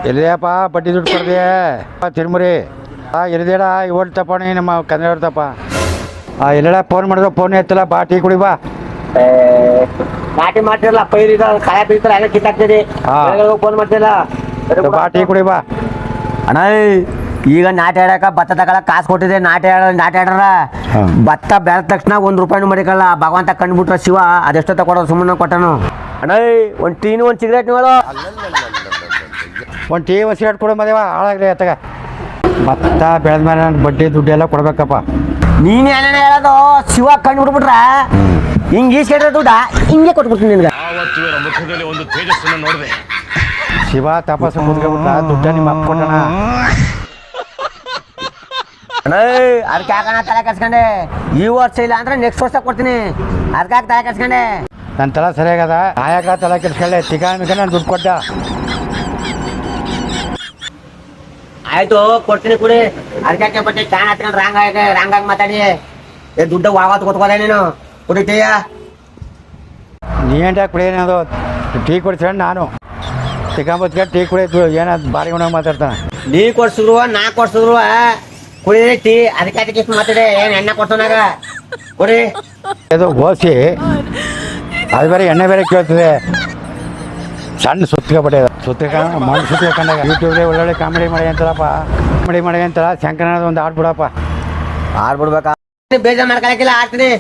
ಎಲ್ಲಿದೆಯಪ್ಪ ಬಡ್ಡಿ ದುಡ್ಡು ಕೊಡ್ದೆ ತಿರುಮುರಿ ಎಲ್ಲಿದೇಡ ಓಟ್ ತಪ್ಪಣಿ ನಮ್ಮ ಕನ್ನಡ ತಪ್ಪ ಎಲ್ಲೆಡ ಫೋನ್ ಮಾಡಿದ್ರು ಫೋನ್ ಎತ್ತಲ್ಲ ಬಾ ಟೀ ಕುಡಿ ಬಾ ನಾಟಿ ಮಾಡ್ತಿರಲ್ಲ ಪೈರಿದ ಕಾಯ ಬೀಳ್ತಾರ ಎಲ್ಲ ಕಿತ್ತಾಗ್ತದೆ ಫೋನ್ ಮಾಡ್ತಿಲ್ಲ ಬಾ ಟೀ ಕುಡಿ ಬಾ ಅಣ್ಣ ಈಗ ನಾಟಿ ಆಡಕ ಭತ್ತ ತಗೊಳಕ್ ಕಾಸು ಕೊಟ್ಟಿದೆ ನಾಟಿ ಆಡ್ರ ಭತ್ತ ಬೆಳೆದ ತಕ್ಷಣ ₹1 ಮಡಿಕಲ್ಲ ಭಗವಂತ ಕಂಡ್ಬಿಟ್ರ ಶಿವ ಅದೆಷ್ಟೋ ತಗೊಳೋದು ಸುಮ್ಮನೆ ಕೊಟ್ಟನು ಅಣ್ಣ ಒಂದು ಟೀನು ಒಂದು ಸಿಗರೇಟ್ ನೋಡು ಒಂದು ಟೀ ಸಿಗರೇಟ್ ಕೊಡು ಮದೇವ ಹಾಳಾಗ್ಲಿ ಅತ್ತಗ ಭತ್ತ ಬೆಳೆದ ಮೇಲೆ ನಾನು ಬಡ್ಡಿ ದುಡ್ಡು ಎಲ್ಲ ಕೊಡ್ಬೇಕಪ್ಪ ನೀನು ಏನೇನು ಹೇಳೋದು ಶಿವ ಕಂಡು ಬಿಟ್ಬಿಟ್ರ ಹಿಂಗೆ ಈಸ್ಕೊಂಡ್ರೆ ದುಡ್ಡ ಹಿಂಗೆ ಕೊಟ್ಬಿಡ್ತೀನಿ ನಿನ್ಗೆ ಮುಖದಲ್ಲಿ ಒಂದು ತೇಜಸ್ಸನ್ನು ನೋಡಿದೆ ಶಿವ ತಪಸ್ಸು ಮುದ್ಕೊಂಡ್ಬಿಟ್ಟ ದುಡ್ಡ ನಿಮ್ಮ ಅಪ್ಪ ಕೊಟ್ಟಣ ಅಣ್ಣ ಅದಕ್ಕೆ ಯಾಕಣ್ಣ ತಲೆ ಕೆಡ್ಸ್ಕೊಂಡೆ ಈ ವರ್ಷ ಇಲ್ಲ ಅಂದ್ರೆ ನೆಕ್ಸ್ಟ್ ವರ್ಷ ಕೊಡ್ತೀನಿ ಅದಕ್ಕೆ ತಲೆ ಕೆಡ್ಸ್ಕೊಂಡೆ ನನ್ನ ತಲೆ ಸರಿಯಾಗದ ಆಯಾಕ ತಲೆ ಕೆಡ್ಸ್ಕೊಳ್ಳೆ ತಿಗಾಮಿಕ ನಾನು ದುಡ್ಡು ಕೊಟ್ಟ ಆಯ್ತು ಕೊಡ್ತೀನಿ ಕುಡಿ ಅದಕ್ಕೆ ಬಟ್ಟೆ ಚಾನ್ ಹತ್ಕೊಂಡು ರಾಂಗಾಗಿ ಮಾತಾಡಿ ದುಡ್ಡು ವಾವತ್ತು ಕೊತ್ಕೋದೆ ನೀನು ಕುಡಿತೀಯ ನೀಂಟ ಕುಡಿಯೋದು ಟೀ ಕುಡಿಸ್ಕೊಂಡು ನಾನು ತಿಗಾಂಬತ್ಗೆ ಟೀ ಕುಡಿದು ಏನಾದ್ರು ಬಾರಿ ಉಣಾಗ ಮಾತಾಡ್ತಾನೆ ನೀ ಕೊಡ್ಸಿದ್ರು ನಾ ಕೊಡ್ಸಿದ್ರು ಕುಡಿದ್ರೆ ಟೀ ಅದಕ್ಕೆ ಎಷ್ಟು ಮಾತಾಡೆ ಏನು ಎಣ್ಣೆ ಕೊಡ್ಸೋನಾಗ ಕುಡಿ ಅದು ಗೋಸಿ ಅದು ಬೇರೆ ಎಣ್ಣೆ ಬೇರೆ ಕೇಳ್ತದೆ ಸಣ್ಣ ಸುತ್ತಿಗೆ ಮಣ್ಣು ಸುತ್ತಿಕೊಂಡಾಗ ಯೂಟ್ಯೂಬ್ಗೆ ಒಳ್ಳೊಳ್ಳೆ ಕಾಮಿಡಿ ಮಾಡಿ ಅಂತಾರಪ್ಪ ಕಾಮಿಡಿ ಮಾಡಿ ಅಂತಾರ ಶಂಕರನಾದ ಒಂದು ಆಡ್ಬಿಡಪ್ಪ ಆಡ್ಬಿಡ್ಬೇಕಾ ಬೇಜಾರು ಮಾಡ್ಕೊಳಕಿಲ್ಲ ಆಡ್ತೀನಿ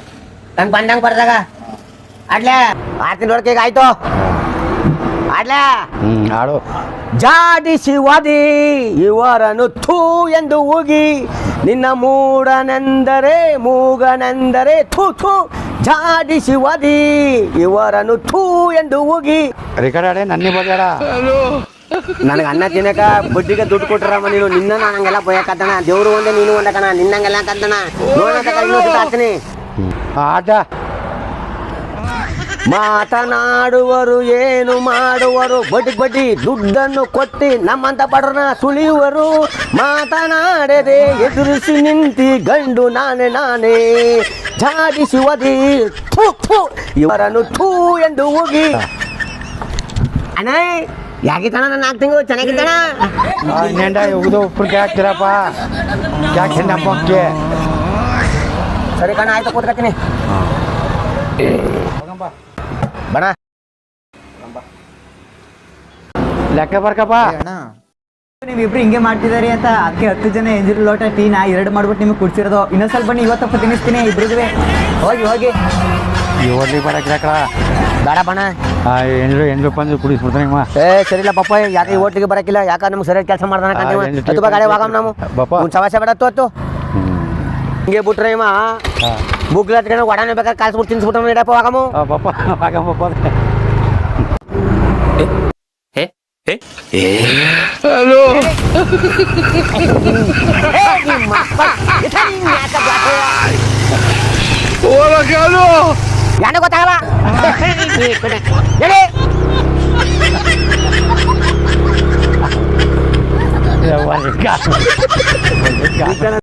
ನಂಗೆ ಬಂದಂಗೆ ಬರ್ದಾಗ ಆಡ್ಲೆ ಆಡ್ತೀನಿ ನೋಡ್ಕೆ ಈಗ ಆಯ್ತು ಆಡ್ಲೆ ಆಡು ಜಾಡಿಸಿ ವಾದಿ ಇವರನ್ನು ಥೂ ಎಂದು ಹೋಗಿ ನಿನ್ನ ಮೂಗನೆಂದರೆ ಥೂ ಥೂ ಜಾಡಿಸಿ ವಾದಿ ಇವರನ್ನು ಥೂ ಎಂದು ಹೋಗಿ ರಿಕಾರ್ಡ್ ಆಡಿ ನನ್ನಿ ಬಗ್ಯಾರ ನನಗೆ ಅನ್ನ ತಿನ್ನಕ ಬಡ್ಡಿಗೆ ದುಡ್ಡು ಕೊಟ್ಟರಮ್ಮ ನೀನು ನಿನ್ನ ನಂಗೆಲ್ಲ ಬಯಕತ್ತಣ ದೇವ್ರು ಒಂದೇ ನೀನು ಒಂದೇ ಕಣ ನಿನ್ನಂಗೆಲ್ಲ ಕತ್ತಣ ನೋಡ್ತೀನಿ ಆಟ ಮಾತನಾಡುವರು ಏನು ಮಾಡುವರು ಬಡ್ಡಿ ದುಡ್ಡನ್ನು ಕೊಟ್ಟಿ ನಮ್ಮಂತ ಬಡ್ರನ ಸುಳಿಯುವರು ಮಾತನಾಡದೆ ಎದುರಿಸಿ ನಿಂತಿ ಗಂಡು ನಾನೇ ಜಾಡಿಸಿ ಒದಿ ಇವರನ್ನು ಥೂ ಎಂದು ಹೋಗಿ ಅಣ್ಣ ಯಾಕಿತ್ತಣ ನನ್ನ 4 ತಿಂಗಳು ಚೆನ್ನಾಗಿತ್ತಣ ಇನ್ನೆಂಡ ಉಗಿದು ಉಪ್ಪರಿಗೆ ಹಾಕ್ತೀರಪ್ಪ ಯಾಕೆ ನಮ್ಮಕ್ಕೆ ಸರಿ ಕಣ ಆಯ್ತು ಕೂತ್ಕೊತೀನಿ ಬಣ ಲೆಕ್ಕ ಬರ್ಕಪ್ಪ ನೀವಿಬ್ರು ಹಿಂಗೆ ಮಾಡ್ತಿದಾರಿ ಅಂತ ಅದಕ್ಕೆ 10 ಜನ ಎಂಜಿರು ಲೋಟ ಟೀನ 2 ಮಾಡ್ಬಿಟ್ಟು ನಿಮಗೆ ಕುಡ್ಸಿರೋದು ಇನ್ನೊಂದ್ಸಲ ಬನ್ನಿ ಇವತ್ತಪ್ಪ ತಿನ್ನಿಸ್ತೀನಿ ಇಬ್ರಿಗೂ ಹೋಗಿ ಈ ಓಡ್ಲಿ ಬರಕ್ಕಿರಕಳ ಬೇಡ ಬಣ ಎಂಜು ಬಂದು ಕುಡಿಸ್ಬಿಡ್ತಾನೆ ಸರಿಲ್ಲ ಪಪ್ಪ ಯಾಕೆ ಈ ಹೋಟ್ಲಿಗೆ ಬರಕಿಲ್ಲ ಯಾಕೆ ನಮ್ಗೆ ಸರಿಯಾಗಿ ಕೆಲಸ ಮಾಡ್ದಾನ ಗಾಡಿ ಹೋಗಮ್ ನಾವು ಸಮಸ್ಯೆ ಬೇಡ ತೋತು ಹಿಂಗೆ ಬಿಟ್ರೆ ಇವ ಬುಗ್ಲ ಒಡನೆ ಬೇಕಾದ್ರೆ ಕಾಲ್ಸ್ಬಿಟ್ಟು ತಿನ್ಸ್ಬಿಟ್ಟು ಇಡಪ್ಪ ಹೋಗಮು ಪಪ್ಪ ಆಗಮ್ಮ ಹಲೋ ಯಾನೆ ಗೊತ್ತಾಗಲ್ಲ